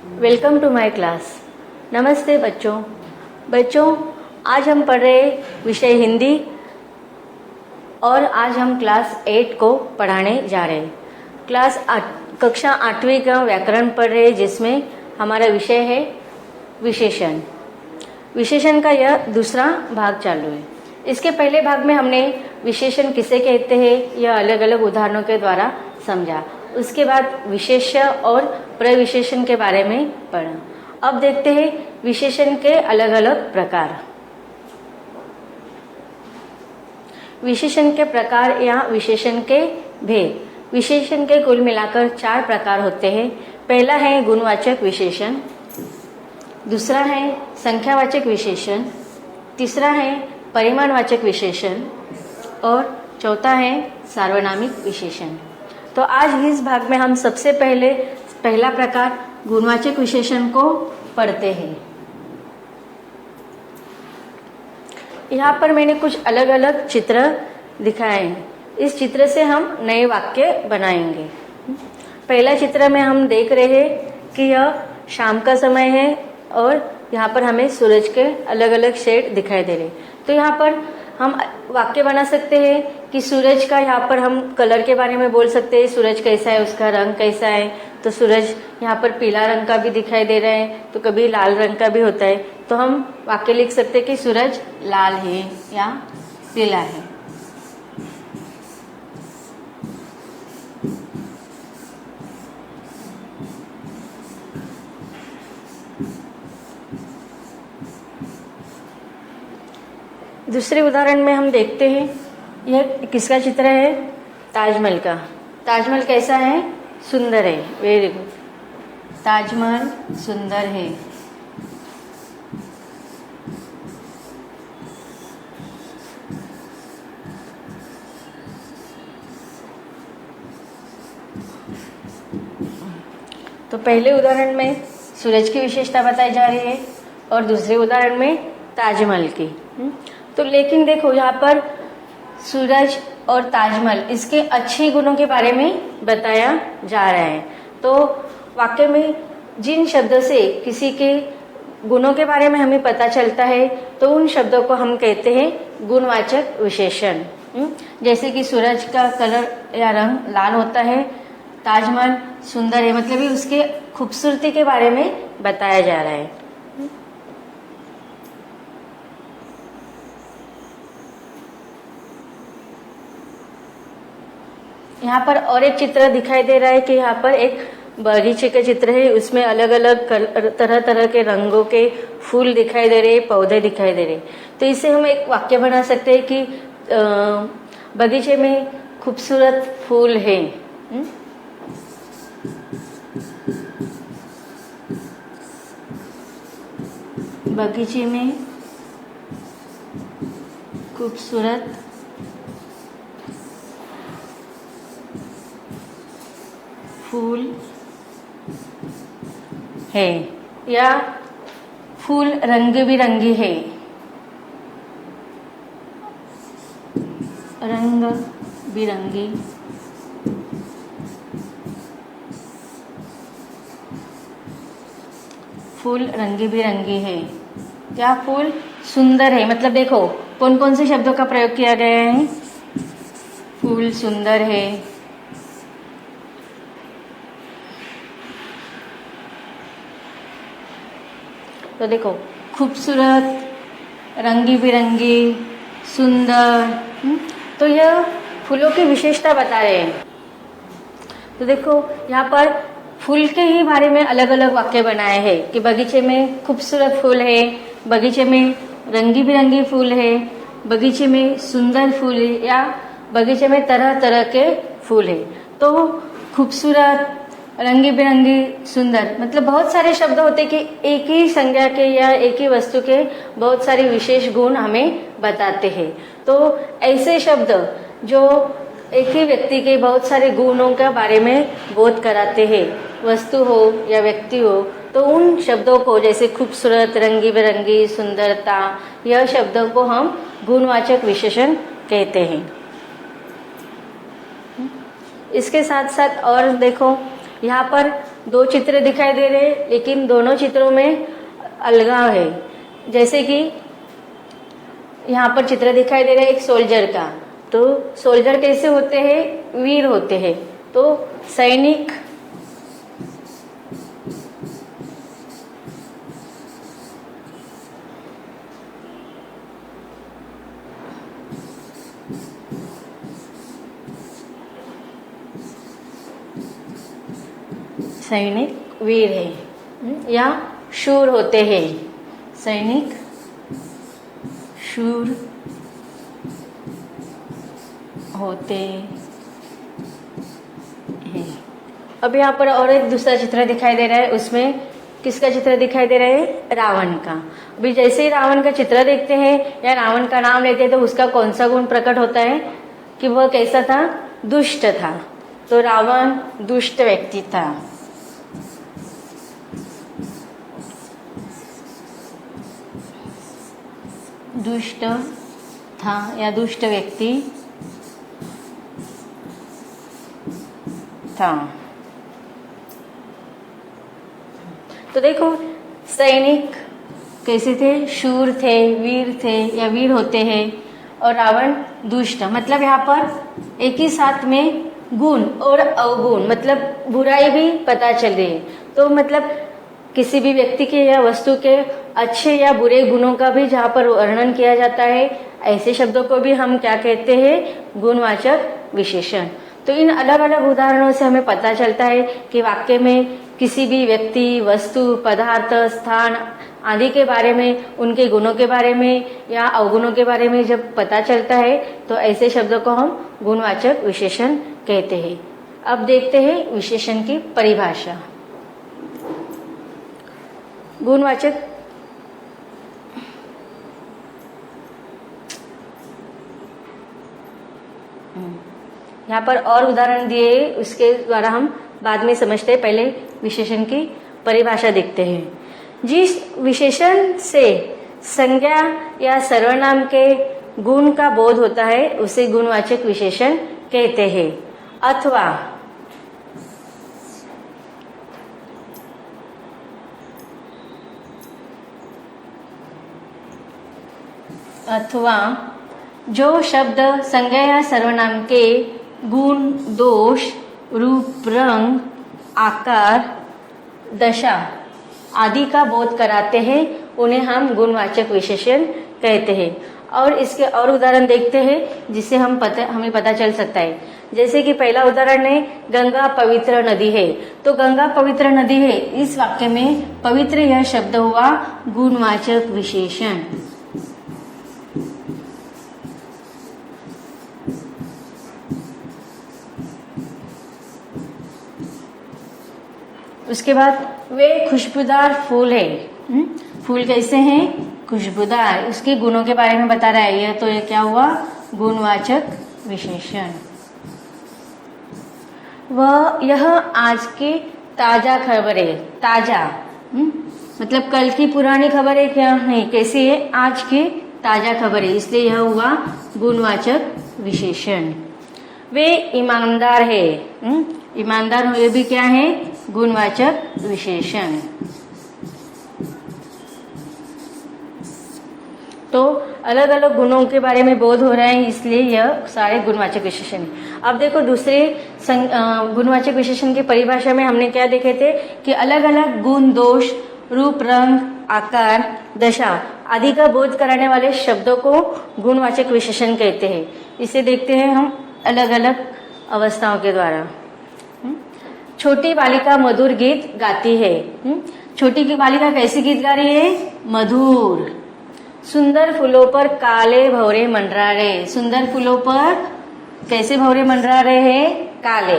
Welcome to my class. नमस्ते बच्चों, आज हम पढ़ रहे विषय हिंदी और आज हम क्लास 8 को पढ़ाने जा रहे हैं। कक्षा 8वीं का व्याकरण पढ़ रहे हैं, जिसमें हमारा विषय है विशेषण। विशेषण का यह दूसरा भाग चालू है। इसके पहले भाग में हमने विशेषण किसे कहते हैं यह अलग अलग उदाहरणों के द्वारा समझा। उसके बाद विशेष्य और प्रविशेषण के बारे में पढ़ा। अब देखते हैं विशेषण के अलग अलग प्रकार। विशेषण के प्रकार या विशेषण के भेद। विशेषण के कुल मिलाकर 4 प्रकार होते हैं। पहला है गुणवाचक विशेषण, दूसरा है संख्यावाचक विशेषण, तीसरा है परिमाणवाचक विशेषण और चौथा है सार्वनामिक विशेषण। तो आज इस भाग में हम सबसे पहला प्रकार गुणवाचक विशेषण को पढ़ते हैं। यहाँ पर मैंने कुछ अलग अलग चित्र दिखाए हैं। इस चित्र से हम नए वाक्य बनाएंगे। पहला चित्र में हम देख रहे हैं कि यह शाम का समय है और यहाँ पर हमें सूरज के अलग अलग शेड दिखाई दे रहे। तो यहाँ पर हम वाक्य बना सकते हैं कि सूरज का, यहाँ पर हम कलर के बारे में बोल सकते हैं, सूरज कैसा है, उसका रंग कैसा है। तो सूरज यहाँ पर पीला रंग का भी दिखाई दे रहा है, तो कभी लाल रंग का भी होता है। तो हम वाक्य लिख सकते हैं कि सूरज लाल है या पीला है। दूसरे उदाहरण में हम देखते हैं, यह किसका चित्र है? ताजमहल का। ताजमहल कैसा है? सुंदर है। Very good. ताजमहल सुंदर है। तो पहले उदाहरण में सूरज की विशेषता बताई जा रही है और दूसरे उदाहरण में ताजमहल की। तो लेकिन देखो, यहाँ पर सूरज और ताजमहल, इसके अच्छे गुणों के बारे में बताया जा रहा है। तो वाक्य में जिन शब्दों से किसी के गुणों के बारे में हमें पता चलता है, तो उन शब्दों को हम कहते हैं गुणवाचक विशेषण। जैसे कि सूरज का कलर या रंग लाल होता है, ताजमहल सुंदर है, मतलब ही उसके खूबसूरती के बारे में बताया जा रहा है। यहाँ पर और एक चित्र दिखाई दे रहा है कि यहाँ पर एक बगीचे का चित्र है। उसमें अलग अलग तरह तरह के रंगों के फूल दिखाई दे रहे, पौधे दिखाई दे रहे। तो इससे हम एक वाक्य बना सकते हैं कि बगीचे में खूबसूरत फूल है। बगीचे में खूबसूरत फूल है या फूल रंग बिरंगी है। रंग बिरंगी फूल रंग बिरंगी है या फूल सुंदर है। मतलब देखो कौन कौन से शब्दों का प्रयोग किया गया है। फूल सुंदर है, तो देखो खूबसूरत, रंगी बिरंगी, सुंदर, तो यह फूलों की विशेषता बता रहे हैं। तो देखो यहाँ पर फूल के ही बारे में अलग अलग वाक्य बनाए हैं कि बगीचे में खूबसूरत फूल है, बगीचे में रंगी बिरंगी फूल है, बगीचे में सुंदर फूल है या बगीचे में तरह तरह के फूल है। तो खूबसूरत, रंगी बिरंगी, सुंदर, मतलब बहुत सारे शब्द होते कि एक ही संज्ञा के या एक ही वस्तु के बहुत सारे विशेष गुण हमें बताते हैं। तो ऐसे शब्द जो एक ही व्यक्ति के बहुत सारे गुणों के बारे में बोध कराते हैं, वस्तु हो या व्यक्ति हो, तो उन शब्दों को, जैसे खूबसूरत, रंगी बिरंगी, सुंदरता, यह शब्दों को हम गुणवाचक विशेषण कहते हैं। इसके साथ साथ और देखो, यहाँ पर दो चित्र दिखाई दे रहे हैं, लेकिन दोनों चित्रों में अलगाव है। जैसे कि यहाँ पर चित्र दिखाई दे रहा है एक सोल्जर का, तो सोल्जर कैसे होते हैं? वीर होते हैं। तो सैनिक सैनिक वीर है या शूर होते हैं। सैनिक शूर होते हैं। अब यहाँ पर और एक दूसरा चित्र दिखाई दे रहा है, उसमें किसका चित्र दिखाई दे रहा है? रावण का। अभी जैसे ही रावण का चित्र देखते हैं या रावण का नाम लेते हैं तो उसका कौन सा गुण प्रकट होता है कि वह कैसा था? दुष्ट था। तो रावण दुष्ट व्यक्ति था। दुष्ट था या दुष्ट व्यक्ति था। तो देखो सैनिक कैसे थे? शूर थे, वीर थे या वीर होते हैं, और रावण दुष्ट। मतलब यहाँ पर एक ही साथ में गुण और अवगुण, मतलब बुराई भी पता चल रही है। तो मतलब किसी भी व्यक्ति के या वस्तु के अच्छे या बुरे गुणों का भी जहाँ पर वर्णन किया जाता है, ऐसे शब्दों को भी हम क्या कहते हैं? गुणवाचक विशेषण। तो इन अलग अलग उदाहरणों से हमें पता चलता है कि वाक्य में किसी भी व्यक्ति, वस्तु, पदार्थ, स्थान आदि के बारे में, उनके गुणों के बारे में या अवगुणों के बारे में जब पता चलता है तो ऐसे शब्दों को हम गुणवाचक विशेषण कहते हैं। अब देखते हैं विशेषण की परिभाषा। गुणवाचक यहाँ पर और उदाहरण दिए, उसके द्वारा हम बाद में समझते हैं। पहले विशेषण की परिभाषा देखते हैं। जिस विशेषण से संज्ञा या सर्वनाम के गुण का बोध होता है उसे गुणवाचक विशेषण कहते हैं। अथवा जो शब्द संज्ञा या सर्वनाम के गुण, दोष, रूप, रंग, आकार, दशा आदि का बोध कराते हैं उन्हें हम गुणवाचक विशेषण कहते हैं। और इसके और उदाहरण देखते हैं जिससे हमें पता चल सकता है। जैसे कि पहला उदाहरण है गंगा पवित्र नदी है। तो गंगा पवित्र नदी है, इस वाक्य में पवित्र यह शब्द हुआ गुणवाचक विशेषण। उसके बाद वे खुशबूदार फूल है। फूल कैसे हैं? खुशबूदार। उसके गुणों के बारे में बता रहा है यह। तो ये क्या हुआ? गुणवाचक विशेषण। वह यह आज की ताजा खबर है। ताजा मतलब कल की पुरानी खबर है क्या? नहीं। कैसी है? आज की ताजा खबर है, इसलिए यह हुआ गुणवाचक विशेषण। वे ईमानदार है। ईमानदार हुए भी क्या है? गुणवाचक विशेषण। तो अलग अलग गुणों के बारे में बोध हो रहा है, इसलिए यह सारे गुणवाचक विशेषण है। अब देखो दूसरे गुणवाचक विशेषण की परिभाषा में हमने क्या देखे थे कि अलग अलग गुण, दोष, रूप, रंग, आकार, दशा आदि का बोध कराने वाले शब्दों को गुणवाचक विशेषण कहते हैं। इसे देखते हैं हम अलग अलग अवस्थाओं के द्वारा। छोटी बालिका मधुर गीत गाती है। छोटी की बालिका कैसी गीत गा रही है? मधुर। सुंदर फूलों पर काले भंवरे मंडरा रहे। सुंदर फूलों पर कैसे भंवरे मंडरा रहे हैं? काले।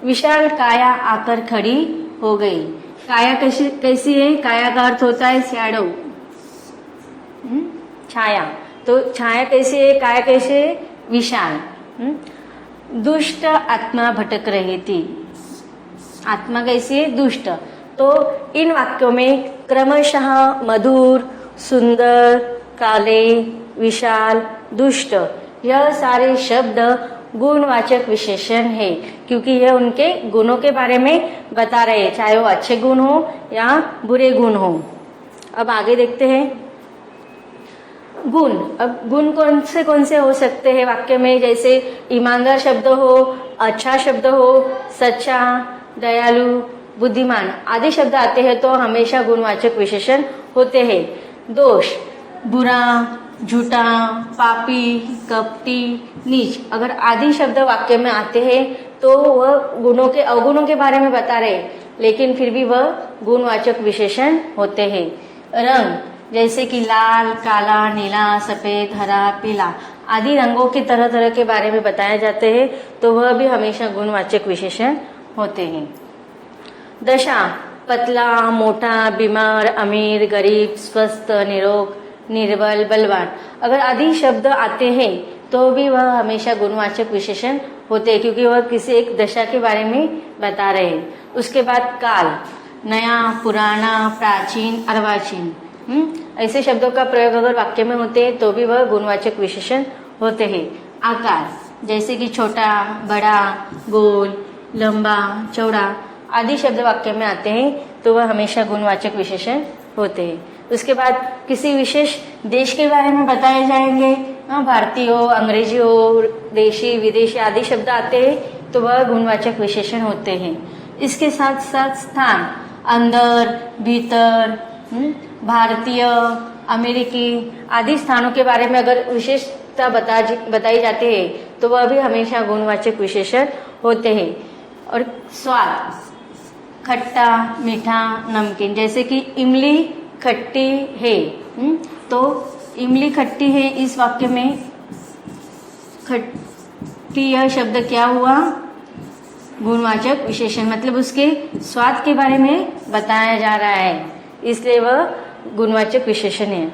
विशाल काया आकर खड़ी हो गई। काया कैसी है? काया का अर्थ होता है शैडो, छाया। तो छाया कैसी है? काया कैसे? विशाल। दुष्ट आत्मा भटक रही थी। आत्मा कैसी है? दुष्ट। तो इन वाक्यों में क्रमशः मधुर, सुंदर, काले, विशाल, दुष्ट यह सारे शब्द गुणवाचक विशेषण है, क्योंकि यह उनके गुणों के बारे में बता रहे हैं, चाहे वो अच्छे गुण हो या बुरे गुण हो। अब आगे देखते हैं गुण। अब गुण कौन से हो सकते हैं वाक्य में, जैसे ईमानदार शब्द हो, अच्छा शब्द हो, सच्चा, दयालु, बुद्धिमान आदि शब्द आते हैं तो हमेशा गुणवाचक विशेषण होते हैं। दोष, बुरा, झूठा, पापी, कपटी, नीच अगर आदि शब्द वाक्य में आते हैं तो वह गुणों के अवगुणों के बारे में बता रहे, लेकिन फिर भी वह गुणवाचक विशेषण होते हैं। रंग, जैसे कि लाल, काला, नीला, सफेद, हरा, पीला आदि रंगों की तरह तरह के बारे में बताए जाते हैं तो वह भी हमेशा गुणवाचक विशेषण होते हैं। दशा, पतला, मोटा, बीमार, अमीर, गरीब, स्वस्थ, निरोग, निर्बल, बलवान अगर आदि शब्द आते हैं तो भी वह हमेशा गुणवाचक विशेषण होते हैं, क्योंकि वह किसी एक दशा के बारे में बता रहे हैं। उसके बाद काल, नया, पुराना, प्राचीन, अर्वाचीन ऐसे शब्दों का प्रयोग अगर वाक्य में होते हैं तो भी वह गुणवाचक विशेषण होते हैं। आकार, जैसे कि छोटा, बड़ा, गोल, लंबा, चौड़ा आदि शब्द वाक्य में आते हैं तो वह हमेशा गुणवाचक विशेषण होते हैं। उसके बाद किसी विशेष देश के बारे में बताए जाएंगे, भारतीय हो, अंग्रेजी हो, देशी, विदेशी आदि शब्द आते हैं तो वह गुणवाचक विशेषण होते हैं। इसके साथ साथ स्थान, अंदर, भीतर, भारतीय, अमेरिकी आदि स्थानों के बारे में अगर विशेषता बताई जाती है तो वह भी हमेशा गुणवाचक विशेषण होते हैं। और स्वाद, खट्टा, मीठा, नमकीन, जैसे कि इमली खट्टी है तो इमली खट्टी है इस वाक्य में खट्टी यह शब्द क्या हुआ, गुणवाचक विशेषण, मतलब उसके स्वाद के बारे में बताया जा रहा है इसलिए वह गुणवाचक विशेषण है।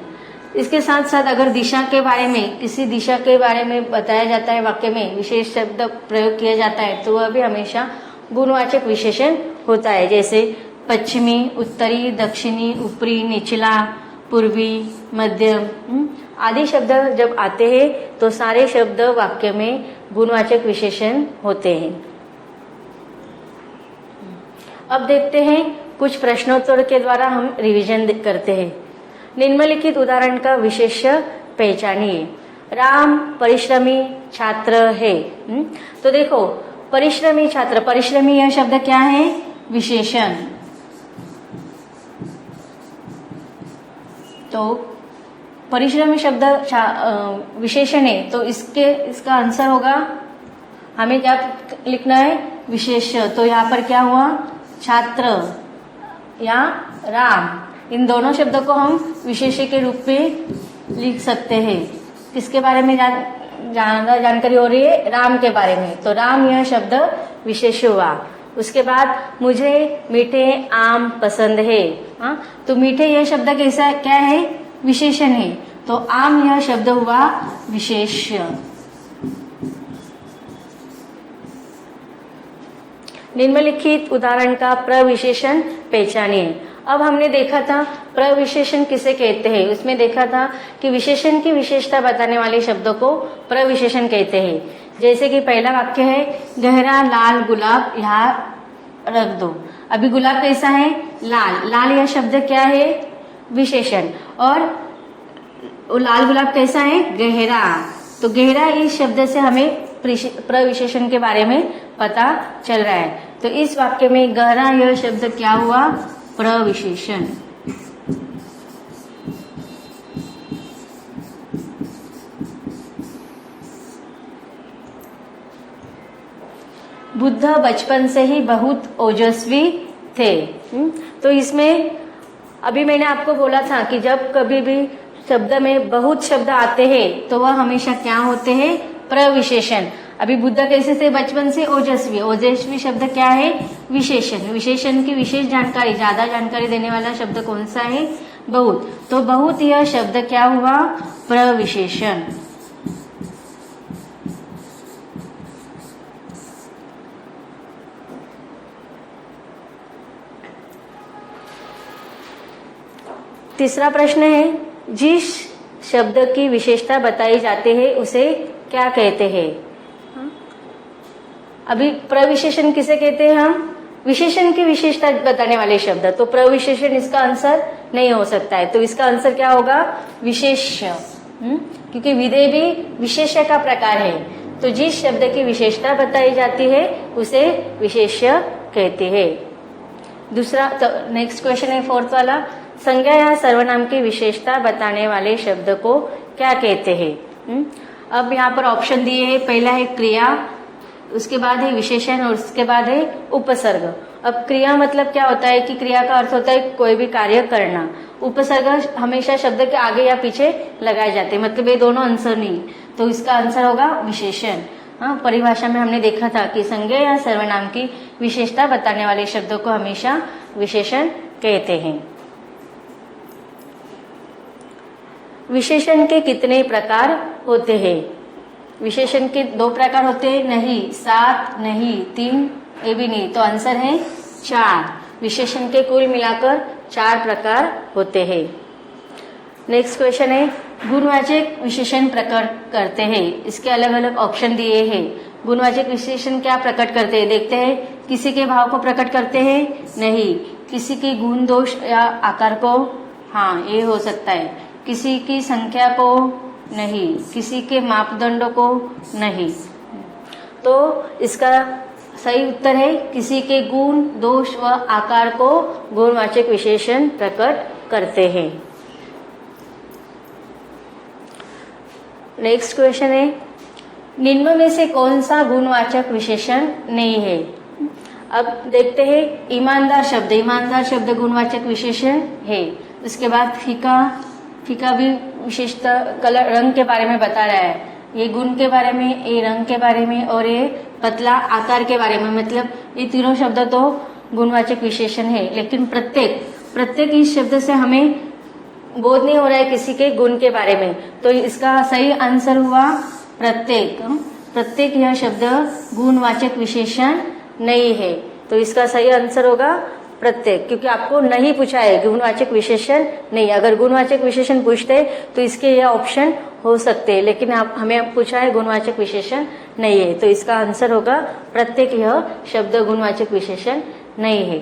इसके साथ साथ अगर दिशा के बारे में, किसी दिशा के बारे में बताया जाता है वाक्य में, विशेष शब्द प्रयोग किया जाता है तो वह भी हमेशा गुणवाचक विशेषण होता है, जैसे पश्चिमी, उत्तरी, दक्षिणी, ऊपरी, निचला, पूर्वी, मध्यम आदि शब्द जब आते हैं तो सारे शब्द वाक्य में गुणवाचक विशेषण होते हैं। अब देखते हैं कुछ प्रश्नोत्तर के द्वारा हम रिवीजन करते हैं। निम्नलिखित उदाहरण का विशेष्य पहचानिए। राम परिश्रमी छात्र है। तो देखो परिश्रमी छात्र, परिश्रमी यह शब्द क्या है, विशेषण। तो परिश्रमी शब्द विशेषण है तो इसका आंसर होगा, हमें क्या लिखना है, विशेष। तो यहाँ पर क्या हुआ, छात्र या राम, इन दोनों शब्दों को हम विशेष्य के रूप में लिख सकते हैं। किसके बारे में जानकारी हो रही है, राम के बारे में, तो राम यह शब्द विशेष हुआ। उसके बाद मुझे मीठे आम पसंद है, तो मीठे यह शब्द कैसा क्या है, विशेषण है, तो आम यह शब्द हुआ विशेष्य। निम्नलिखित उदाहरण का प्रविशेषण पहचानिए। अब हमने देखा था प्रविशेषण किसे कहते हैं, उसमें देखा था कि विशेषण की विशेषता बताने वाले शब्दों को प्रविशेषण कहते हैं। जैसे कि पहला वाक्य है, गहरा लाल गुलाब यहाँ रख दो। अभी गुलाब कैसा है, लाल, लाल यह शब्द क्या है, विशेषण, और लाल गुलाब कैसा है, गहरा, तो गहरा इस शब्द से हमें प्रविशेषण के बारे में पता चल रहा है। तो इस वाक्य में गहरा यह शब्द क्या हुआ, प्रविशेषण। बुद्ध बचपन से ही बहुत ओजस्वी थे। तो इसमें अभी मैंने आपको बोला था कि जब कभी भी शब्द में बहुत शब्द आते हैं तो वह हमेशा क्या होते हैं, प्रविशेषण। अभी बुद्ध कैसे थे, बचपन से ओजस्वी, ओजस्वी शब्द क्या है, विशेषण। विशेषण की विशेष जानकारी, ज्यादा जानकारी देने वाला शब्द कौन सा है, बहुत। तो बहुत यह शब्द क्या हुआ, प्रविशेषण। तीसरा प्रश्न है, जिस शब्द की विशेषता बताई जाती है उसे क्या कहते हैं। अभी प्रविशेषण किसे कहते हैं हम? विशेषण की विशेषता बताने वाले शब्द। तो प्रविशेषण इसका आंसर नहीं हो सकता है, तो इसका आंसर क्या होगा? विशेष्य। क्योंकि विधेय भी विशेष्य का प्रकार है, तो जिस शब्द की विशेषता बताई जाती है उसे विशेष्य कहते हैं। दूसरा नेक्स्ट क्वेश्चन है फोर्थ वाला, संज्ञा या सर्वनाम की विशेषता बताने वाले शब्द को क्या कहते हैं? अब यहाँ पर ऑप्शन दिए हैं, पहला है क्रिया, उसके बाद है विशेषण और उसके बाद है उपसर्ग। अब क्रिया मतलब क्या होता है कि क्रिया का अर्थ होता है कोई भी कार्य करना। उपसर्ग हमेशा शब्द के आगे या पीछे लगाए जाते हैं, मतलब ये दोनों आंसर नहीं, तो इसका आंसर होगा विशेषण। हाँ, परिभाषा में हमने देखा था कि संज्ञा या सर्वनाम की विशेषता बताने वाले शब्दों को हमेशा विशेषण कहते हैं। विशेषण के कितने प्रकार होते हैं? विशेषण के 2 प्रकार होते हैं, नहीं, 7 नहीं, 3 ये भी नहीं, तो आंसर है 4। विशेषण के कुल मिलाकर 4 प्रकार होते हैं। नेक्स्ट क्वेश्चन है, गुणवाचक विशेषण प्रकट करते हैं। इसके अलग अलग ऑप्शन दिए हैं। गुणवाचक विशेषण क्या प्रकट करते हैं? देखते हैं। किसी के भाव को प्रकट करते हैं? नहीं। किसी के गुण दोष या आकार को? हाँ, ये हो सकता है। किसी की संख्या को? नहीं। किसी के मापदंडों को? नहीं। तो इसका सही उत्तर है किसी के गुण दोष व आकार को गुणवाचक विशेषण प्रकट करते हैं। नेक्स्ट क्वेश्चन है, निम्न में से कौन सा गुणवाचक विशेषण नहीं है? अब देखते हैं। ईमानदार शब्द, ईमानदार शब्द गुणवाचक विशेषण है। उसके बाद फीका, फीका भी विशेषता कलर रंग के बारे में बता रहा है। ये गुण के बारे में, ये रंग के बारे में और ये पतला आकार के बारे में, मतलब ये तीनों शब्द तो गुणवाचक विशेषण है। लेकिन प्रत्येक इस शब्द से हमें बोध नहीं हो रहा है किसी के गुण के बारे में, तो इसका सही आंसर हुआ प्रत्येक यह शब्द गुणवाचक विशेषण नहीं है, तो इसका सही आंसर होगा प्रत्येक, क्योंकि आपको नहीं पूछा है गुणवाचक विशेषण नहीं। अगर गुणवाचक विशेषण पूछते तो इसके यह ऑप्शन हो सकते हैं, लेकिन आप हमें पूछा है गुणवाचक विशेषण नहीं है, तो इसका आंसर होगा प्रत्येक यह शब्द गुणवाचक विशेषण नहीं है।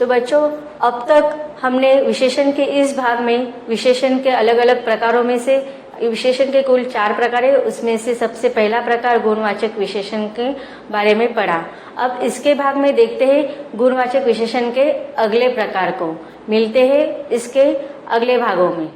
तो बच्चों, अब तक हमने विशेषण के इस भाग में विशेषण के अलग अलग प्रकारों में से विशेषण के कुल 4 प्रकार है, उसमें से सबसे पहला प्रकार गुणवाचक विशेषण के बारे में पढ़ा। अब इसके भाग में देखते हैं गुणवाचक विशेषण के अगले प्रकार को। मिलते हैं इसके अगले भागों में।